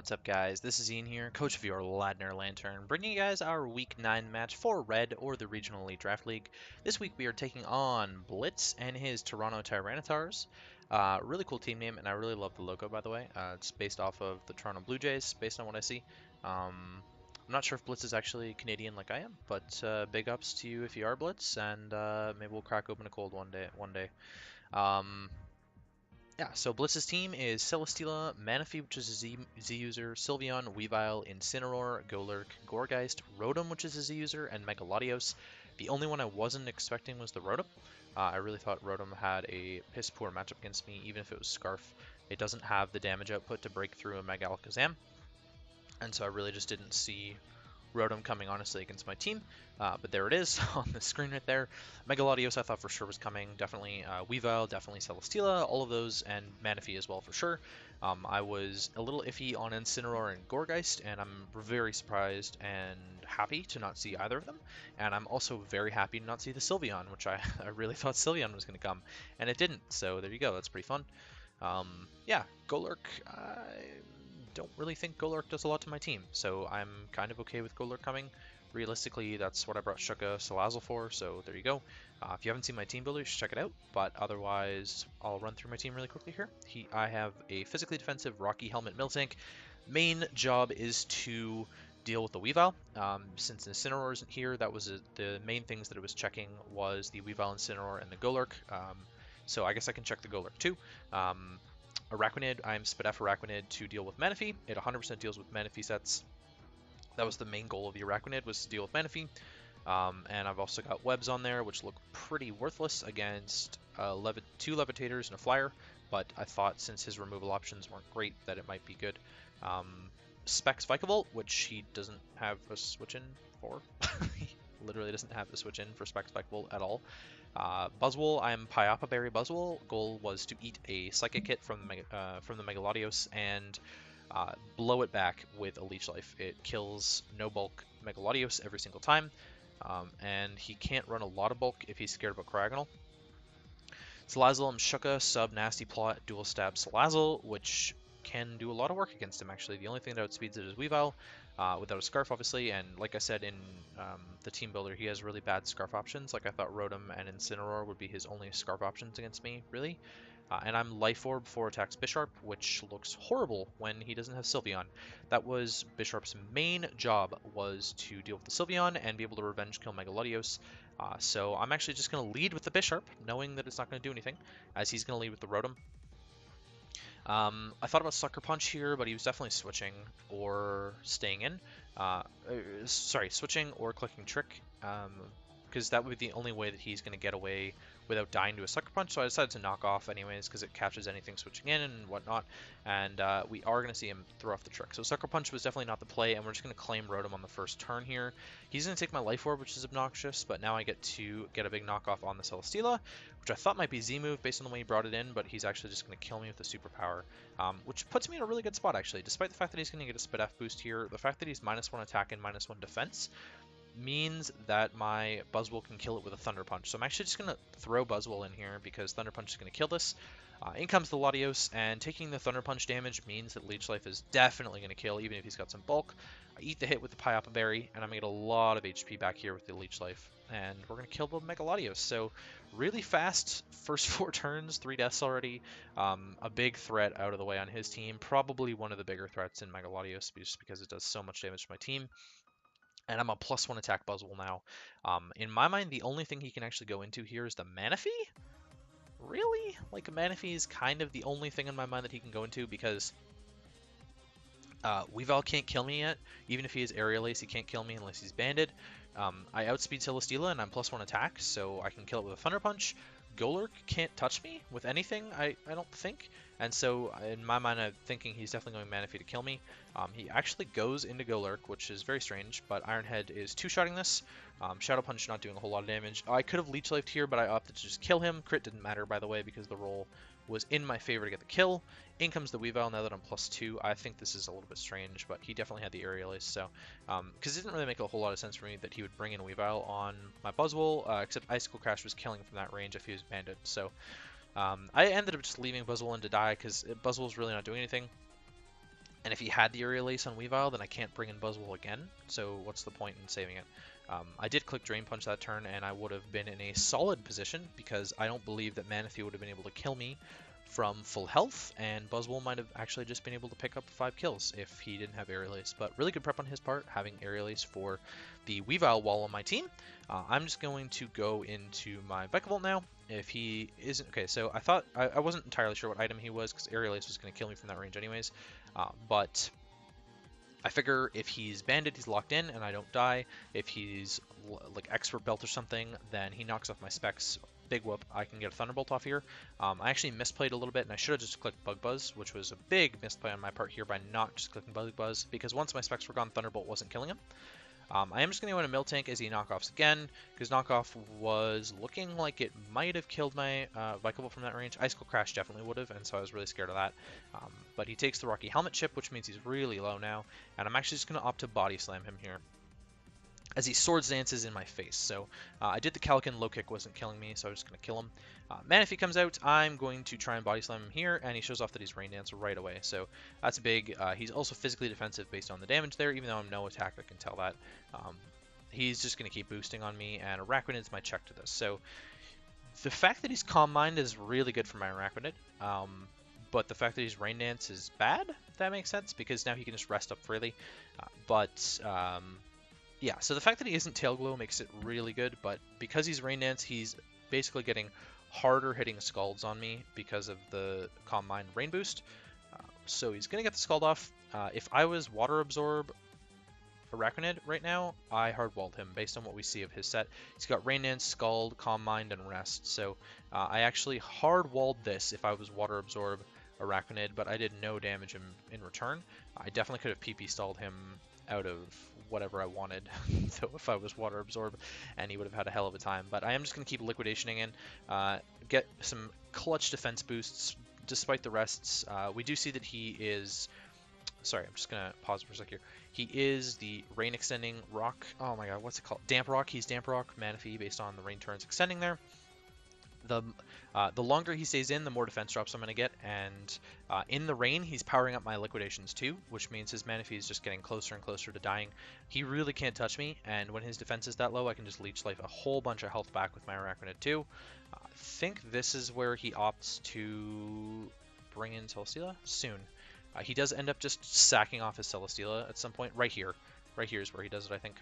What's up, guys? This is Ian here, coach of your Ladner Lanturn, bringing you guys our Week 9 match for Red, or the Regional Elite Draft League. This week we are taking on Blitz and his Toronto Tyranitars. Really cool team name, and I really love the logo, by the way. It's based off of the Toronto Blue Jays, based on what I see. I'm not sure if Blitz is actually Canadian like I am, but big ups to you if you are Blitz, and maybe we'll crack open a cold one day. Yeah, so Blitz's team is Celesteela, Manaphy, which is a Z user, Sylveon, Weavile, Incineroar, Golurk, Gourgeist, Rotom, which is a Z user, and Megalodios. The only one I wasn't expecting was the Rotom. I really thought Rotom had a piss poor matchup against me, even if it was Scarf. It doesn't have the damage output to break through a Mega Alakazam, and so I really just didn't see Rotom coming honestly against my team, but there it is on the screen right there. Megalodios I thought for sure was coming, definitely Weavile, definitely Celesteela, all of those, and Manaphy as well for sure. I was a little iffy on Incineroar and Gourgeist, and I'm very surprised and happy to not see either of them, and I'm also very happy to not see the Sylveon, which I really thought Sylveon was going to come, and it didn't, so there you go, that's pretty fun. Yeah, Golurk, don't really think Golurk does a lot to my team, so I'm kind of okay with Golurk coming. Realistically, that's what I brought Shuka Salazzle for, so there you go. If you haven't seen my team builder, you should check it out, but otherwise, I'll run through my team really quickly here. I have a physically defensive Rocky Helmet Miltank. Main job is to deal with the Weavile. Since Incineroar isn't here, that was the main things that it was checking was the Weavile, Incineroar, and the Golurk. So I guess I can check the Golurk too. Araquanid, I'm Spadef Araquanid to deal with Manaphy. It 100% deals with Manaphy sets. That was the main goal of the Araquanid, was to deal with Manaphy. And I've also got webs on there, which look pretty worthless against two levitators and a flyer, but I thought since his removal options weren't great that it might be good. Specs Vikavolt, which he doesn't have a switch in for. He literally doesn't have the switch in for Specs Vikavolt at all. Buzzwole, I'm Pyapa Berry Buzzwole. Goal was to eat a Psychic Hit from the Megalodios and blow it back with a Leech Life. It kills no bulk Megalodios every single time, and he can't run a lot of bulk if he's scared about Cryogonal. Salazzle, I'm Shuka, Sub, Nasty Plot, Dual Stab Salazzle, which can do a lot of work against him actually. The only thing that outspeeds it is Weavile, without a Scarf obviously, and like I said in the team builder, he has really bad Scarf options. Like I thought Rotom and Incineroar would be his only Scarf options against me, really. And I'm Life Orb for attacks Bisharp, which looks horrible when he doesn't have Sylveon. That was Bisharp's main job, was to deal with the Sylveon and be able to revenge kill Megalodios. So I'm actually just going to lead with the Bisharp, knowing that it's not going to do anything, as he's going to lead with the Rotom. I thought about Sucker Punch here, but he was definitely switching or staying in. Sorry, switching or clicking Trick, because that would be the only way that he's going to get away without dying to a Sucker Punch, so I decided to knock off anyways, because it catches anything switching in and whatnot, and we are going to see him throw off the Trick. So Sucker Punch was definitely not the play, and we're just going to claim Rotom on the first turn here. He's going to take my Life Orb, which is obnoxious, but now I get to get a big knockoff on the Celesteela, which I thought might be Z-move based on the way he brought it in, but he's actually just going to kill me with a superpower, which puts me in a really good spot actually. Despite the fact that he's going to get a Spadef boost here, the fact that he's -1 attack and -1 defense means that my Buzzwole can kill it with a Thunder Punch. So I'm actually just going to throw Buzzwole in here because Thunder Punch is going to kill this. In comes the Latios, and taking the Thunder Punch damage means that Leech Life is definitely going to kill, even if he's got some bulk. I eat the hit with the Pyapa Berry, and I'm going to get a lot of HP back here with the Leech Life. And we're going to kill the Megalodios. So really fast first 4 turns, 3 deaths already. A big threat out of the way on his team. Probably one of the bigger threats in Megalodios, just because it does so much damage to my team. And I'm a +1 attack Buzzwole now. In my mind, the only thing he can actually go into here is the Manaphy? Really? Like, Manaphy is kind of the only thing in my mind that he can go into, because Weavile can't kill me yet. Even if he is Aerial Ace, he can't kill me unless he's banded. I outspeed Celesteela, and I'm +1 attack, so I can kill it with a Thunder Punch. Golurk can't touch me with anything, I don't think. And so, in my mind, I'm thinking he's definitely going Manaphy to kill me. He actually goes into Golurk, which is very strange, but Ironhead is 2-shotting this. Shadow Punch not doing a whole lot of damage. I could have Leech Lifed here, but I opted to just kill him. Crit didn't matter, by the way, because the roll was in my favor to get the kill. In comes the Weavile now that I'm +2. I think this is a little bit strange, but he definitely had the Aerial Ace, so... because it didn't really make a whole lot of sense for me that he would bring in Weavile on my Buzzwole, except Icicle Crash was killing from that range if he was banded, so... I ended up just leaving Buzzwole in to die, because Buzzwole's really not doing anything. And if he had the Aerial Ace on Weavile, then I can't bring in Buzzwole again, so what's the point in saving it? I did click Drain Punch that turn, and I would have been in a solid position, because I don't believe that Manaphy would have been able to kill me from full health, and Buzzwole might have actually just been able to pick up 5 kills if he didn't have Aerial Ace. But really good prep on his part, having Aerial Ace for the Weavile wall on my team. I'm just going to go into my Vikavolt now. If he isn't... Okay, so I thought... I wasn't entirely sure what item he was, because Aerial Ace was going to kill me from that range anyways. But I figure if he's Bandit, he's locked in, and I don't die. If he's like Expert Belt or something, then he knocks off my specs. Big whoop, I can get a Thunderbolt off here. I actually misplayed a little bit, and I should have just clicked Bug Buzz, which was a big misplay on my part here by not just clicking Bug Buzz, because once my specs were gone, Thunderbolt wasn't killing him. I am just going to go into Miltank as he knockoffs again, because knockoff was looking like it might have killed my Vikavolt from that range. Icicle Crash definitely would have, and so I was really scared of that. But he takes the Rocky Helmet chip, which means he's really low now, and I'm actually just going to opt to Body Slam him here, as he Swords Dances in my face. So I did the Calican, low kick wasn't killing me, so I was just going to kill him. Manaphy comes out, I'm going to try and Body Slam him here, and he shows off that he's Rain Dance right away. So that's big. He's also physically defensive based on the damage there, even though I'm no attack, I can tell that. He's just going to keep boosting on me, and Araquanid's my check to this. So the fact that he's Calm Mind is really good for my Araquanid, but the fact that he's Rain Dance is bad, if that makes sense, because now he can just rest up freely. Yeah, so the fact that he isn't Tail Glow makes it really good, but because he's Rain Dance, he's basically getting harder hitting Scalds on me because of the Calm Mind Rain Boost. So he's going to get the Scald off. If I was Water Absorb Araquanid right now, I hardwalled him based on what we see of his set. He's got Rain Dance, Scald, Calm Mind, and Rest. So I actually hardwalled this if I was Water Absorb Araquanid, but I did no damage in return. I definitely could have PP stalled him out of whatever I wanted, so if I was Water Absorb, and he would have had a hell of a time. But I am just going to keep Liquidationing in, get some clutch defense boosts despite the rests. We do see that he is... Sorry, I'm just going to pause for a sec here. He is the Rain Extending Rock. Oh my god, what's it called? Damp Rock. He's Damp Rock, Manaphy, based on the Rain turns extending there. The longer he stays in, the more defense drops I'm going to get, and in the rain, he's powering up my liquidations too, which means his Manaphy is just getting closer and closer to dying. He really can't touch me, and when his defense is that low, I can just Leech Life a whole bunch of health back with my Araquanid too. I think this is where he opts to bring in Celesteela soon. He does end up just sacking off his Celesteela at some point. Right here. Right here is where he does it, I think.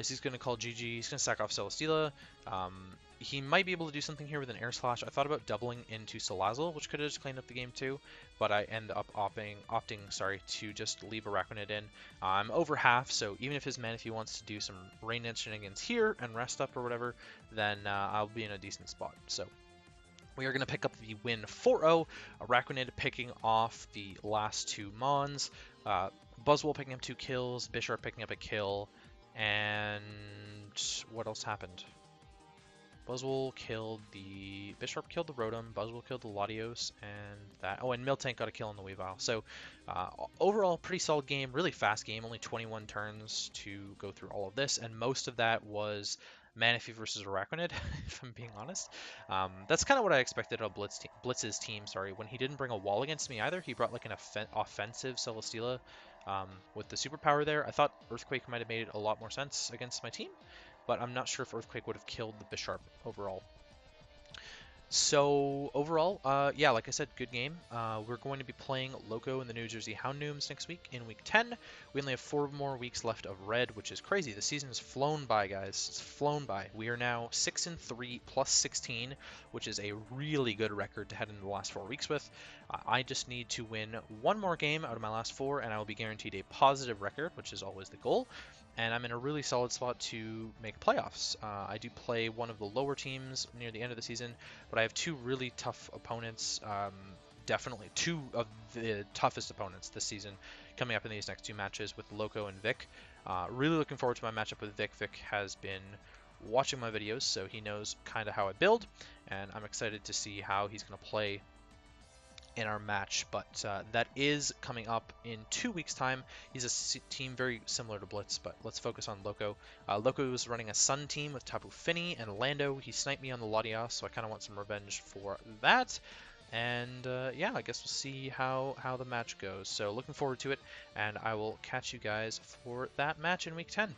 He's going to call GG. He's going to sack off Celesteela. He might be able to do something here with an Air Slash. I thought about doubling into Salazzle, which could have just cleaned up the game too, but I end up opting to just leave Araquanid in. I'm over half, so even if his Manaphy wants to do some Rain Dance shenanigans here and rest up or whatever, then I'll be in a decent spot. So we are going to pick up the win 4-0. Araquanid picking off the last 2 Mons. Buzzwole picking up 2 kills. Bisharp picking up a kill. And what else happened? Buzzwole killed the... Bisharp killed the Rotom, Buzzwole killed the Latios, and that... Oh, and Miltank got a kill on the Weavile. So, overall, pretty solid game, really fast game, only 21 turns to go through all of this, and most of that was Manaphy versus Araquanid, if I'm being honest. That's kind of what I expected of Blitz's team, when he didn't bring a wall against me either. He brought like an offensive Celesteela with the superpower there. I thought Earthquake might have made a lot more sense against my team, but I'm not sure if Earthquake would have killed the Bisharp overall. So overall, yeah, like I said, good game. We're going to be playing Loco and the New Jersey Houndooms next week in Week 10. We only have 4 more weeks left of Red, which is crazy. The season has flown by, guys. It's flown by. We are now 6-3 plus 16, which is a really good record to head into the last 4 weeks with. I just need to win 1 more game out of my last 4, and I will be guaranteed a positive record, which is always the goal. And I'm in a really solid spot to make playoffs. I do play one of the lower teams near the end of the season, but I have 2 really tough opponents, definitely 2 of the toughest opponents this season coming up in these next 2 matches with Loco and Vic. Really looking forward to my matchup with Vic. Vic has been watching my videos, so he knows kind of how I build, and I'm excited to see how he's going to play in our match, but that is coming up in 2 weeks' time. He's a team very similar to Blitz, but let's focus on Loco. Loco was running a Sun team with Tapu Fini and Lando. He sniped me on the Latias, so I kind of want some revenge for that. And yeah, I guess we'll see how the match goes. So looking forward to it, and I will catch you guys for that match in week 10.